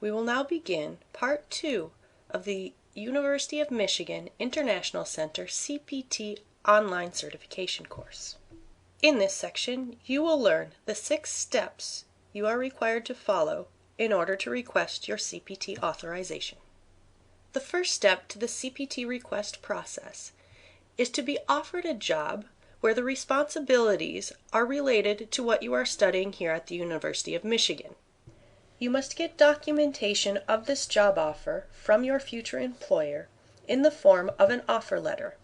We will now begin Part 2 of the University of Michigan International Center CPT online certification course. In this section, you will learn the 6 steps you are required to follow in order to request your CPT authorization. The first step to the CPT request process is to be offered a job where the responsibilities are related to what you are studying here at the University of Michigan. You must get documentation of this job offer from your future employer in the form of an offer letter.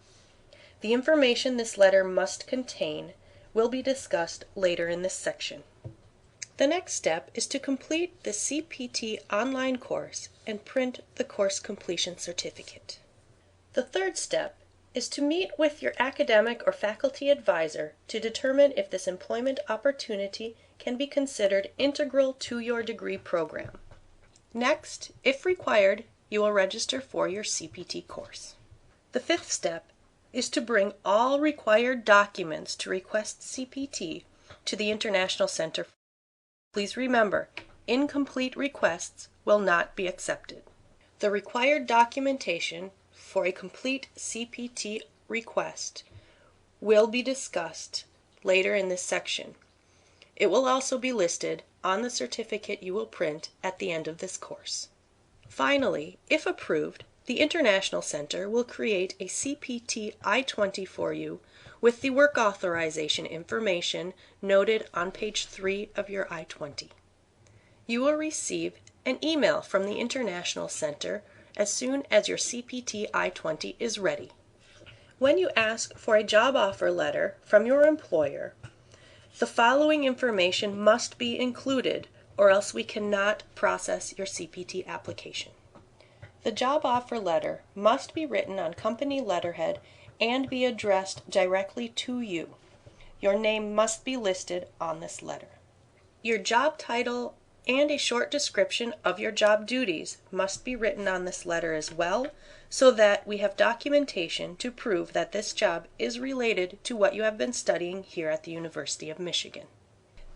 The information this letter must contain will be discussed later in this section. The next step is to complete the CPT online course and print the course completion certificate. The third step is to meet with your academic or faculty advisor to determine if this employment opportunity can be considered integral to your degree program. Next, if required, you will register for your CPT course. The fifth step is to bring all required documents to request CPT to the International Center. Please remember, incomplete requests will not be accepted. The required documentation for a complete CPT request will be discussed later in this section. It will also be listed on the certificate you will print at the end of this course. Finally, if approved, the International Center will create a CPT I-20 for you with the work authorization information noted on page 3 of your I-20. You will receive an email from the International Center as soon as your CPT I-20 is ready. When you ask for a job offer letter from your employer, the following information must be included, or else we cannot process your CPT application. The job offer letter must be written on company letterhead and be addressed directly to you. Your name must be listed on this letter. Your job title and a short description of your job duties must be written on this letter as well, so that we have documentation to prove that this job is related to what you have been studying here at the University of Michigan.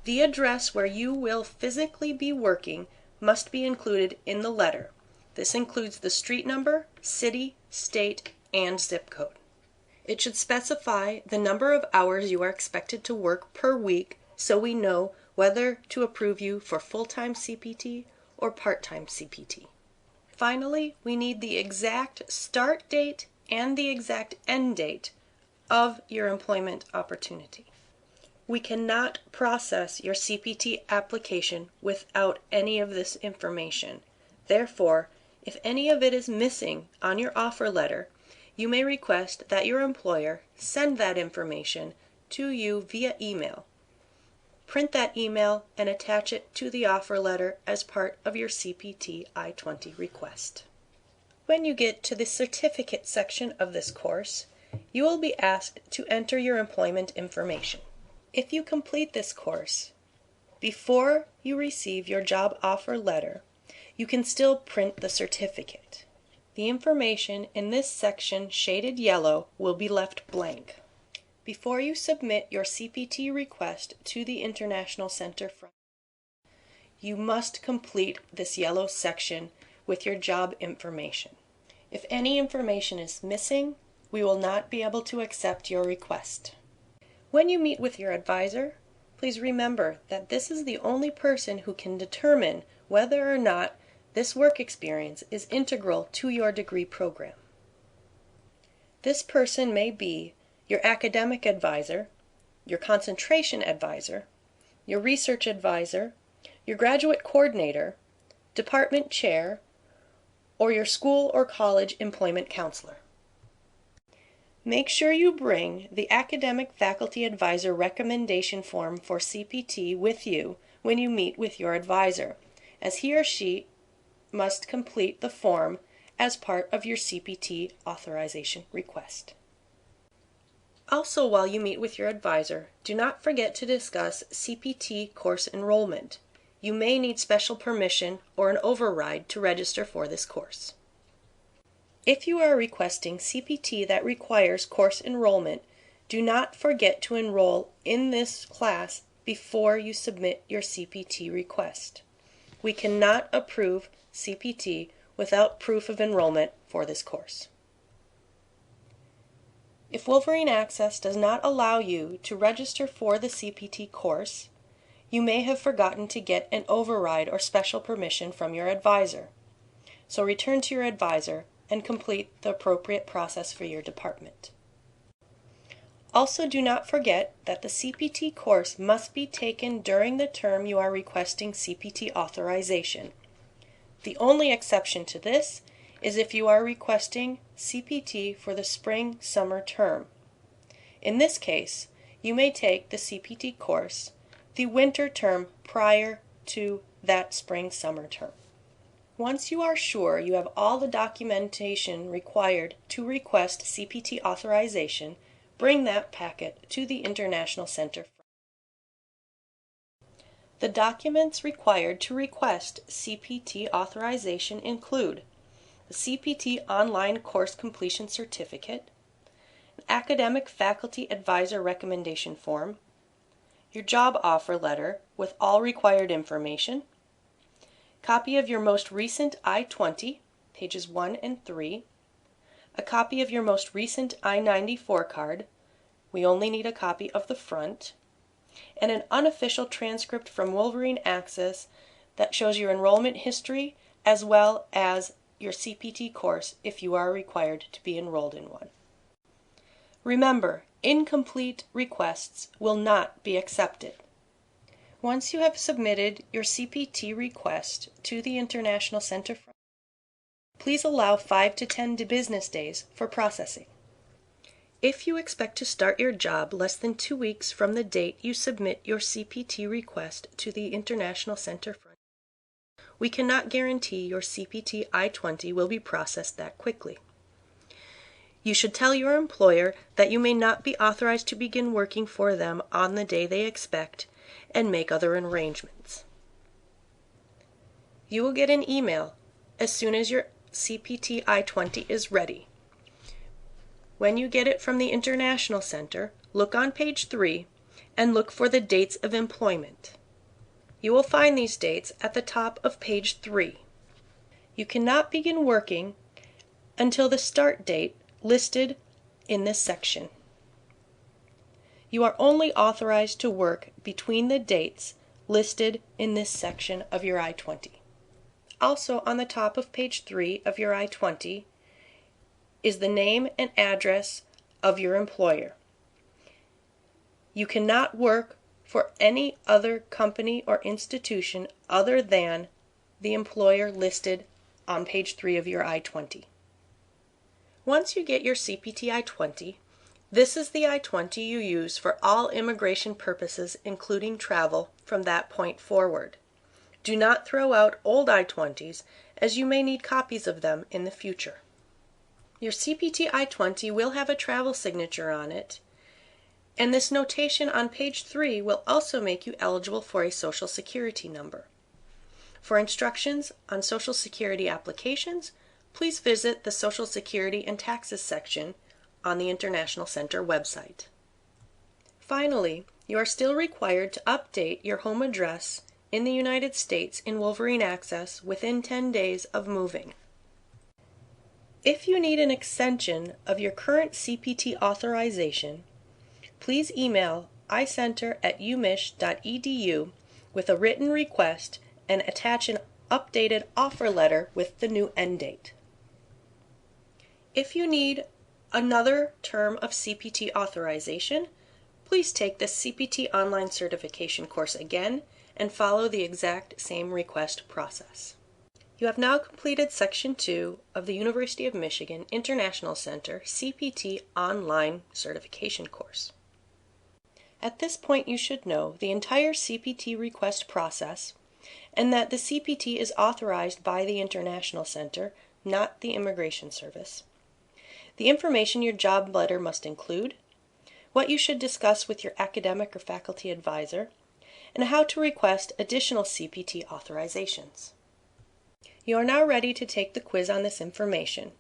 The address where you will physically be working must be included in the letter. This includes the street number, city, state, and zip code. It should specify the number of hours you are expected to work per week so we know whether to approve you for full-time CPT or part-time CPT. Finally, we need the exact start date and the exact end date of your employment opportunity. We cannot process your CPT application without any of this information. Therefore, if any of it is missing on your offer letter, you may request that your employer send that information to you via email. Print that email and attach it to the offer letter as part of your CPT I-20 request. When you get to the certificate section of this course, you will be asked to enter your employment information. If you complete this course before you receive your job offer letter, you can still print the certificate. The information in this section shaded yellow will be left blank. Before you submit your CPT request to the International Center, you must complete this yellow section with your job information. If any information is missing, we will not be able to accept your request. When you meet with your advisor, please remember that this is the only person who can determine whether or not this work experience is integral to your degree program. This person may be your academic advisor, your concentration advisor, your research advisor, your graduate coordinator, department chair, or your school or college employment counselor. Make sure you bring the academic faculty advisor recommendation form for CPT with you when you meet with your advisor, as he or she must complete the form as part of your CPT authorization request. Also, while you meet with your advisor, do not forget to discuss CPT course enrollment. You may need special permission or an override to register for this course. If you are requesting CPT that requires course enrollment, do not forget to enroll in this class before you submit your CPT request. we cannot approve CPT without proof of enrollment for this course. If Wolverine Access does not allow you to register for the CPT course, you may have forgotten to get an override or special permission from your advisor. So return to your advisor and complete the appropriate process for your department. Also, do not forget that the CPT course must be taken during the term you are requesting CPT authorization. The only exception to this is if you are requesting CPT for the spring-summer term. In this case, you may take the CPT course the winter term prior to that spring-summer term. Once you are sure you have all the documentation required to request CPT authorization, bring that packet to the International Center. The documents required to request CPT authorization include the CPT Online Course Completion Certificate, an Academic Faculty Advisor Recommendation Form, your job offer letter with all required information, copy of your most recent I-20, pages 1 and 3, a copy of your most recent I-94 card, we only need a copy of the front, and an unofficial transcript from Wolverine Access that shows your enrollment history as well as your CPT course if you are required to be enrolled in one. Remember, incomplete requests will not be accepted. Once you have submitted your CPT request to the International Center, please allow 5 to 10 business days for processing. If you expect to start your job less than 2 weeks from the date you submit your CPT request to the International Center, we cannot guarantee your CPT I-20 will be processed that quickly. You should tell your employer that you may not be authorized to begin working for them on the day they expect and make other arrangements. You will get an email as soon as your CPT I-20 is ready. When you get it from the International Center, look on page 3 and look for the dates of employment. You will find these dates at the top of page 3. You cannot begin working until the start date listed in this section. You are only authorized to work between the dates listed in this section of your I-20. Also on the top of page 3 of your I-20 is the name and address of your employer. You cannot work for any other company or institution other than the employer listed on page 3 of your I-20. Once you get your CPT I-20, this is the I-20 you use for all immigration purposes, including travel, from that point forward. Do not throw out old I-20s, as you may need copies of them in the future. Your CPT I-20 will have a travel signature on it, and this notation on page 3 will also make you eligible for a Social Security number. For instructions on Social Security applications, please visit the Social Security and Taxes section on the International Center website. Finally, you are still required to update your home address in the United States in Wolverine Access within 10 days of moving. If you need an extension of your current CPT authorization, please email icenter@umich.edu with a written request and attach an updated offer letter with the new end date. If you need another term of CPT authorization, please take the CPT online certification course again and follow the exact same request process. You have now completed Section 2 of the University of Michigan International Center CPT online certification course. At this point, you should know the entire CPT request process and that the CPT is authorized by the International Center, not the Immigration Service. The information your job letter must include, what you should discuss with your academic or faculty advisor, and how to request additional CPT authorizations. You are now ready to take the quiz on this information.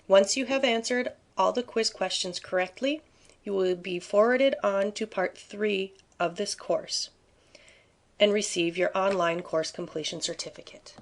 Once you have answered all the quiz questions correctly, you will be forwarded on to Part 3 of this course. and receive your online course completion certificate.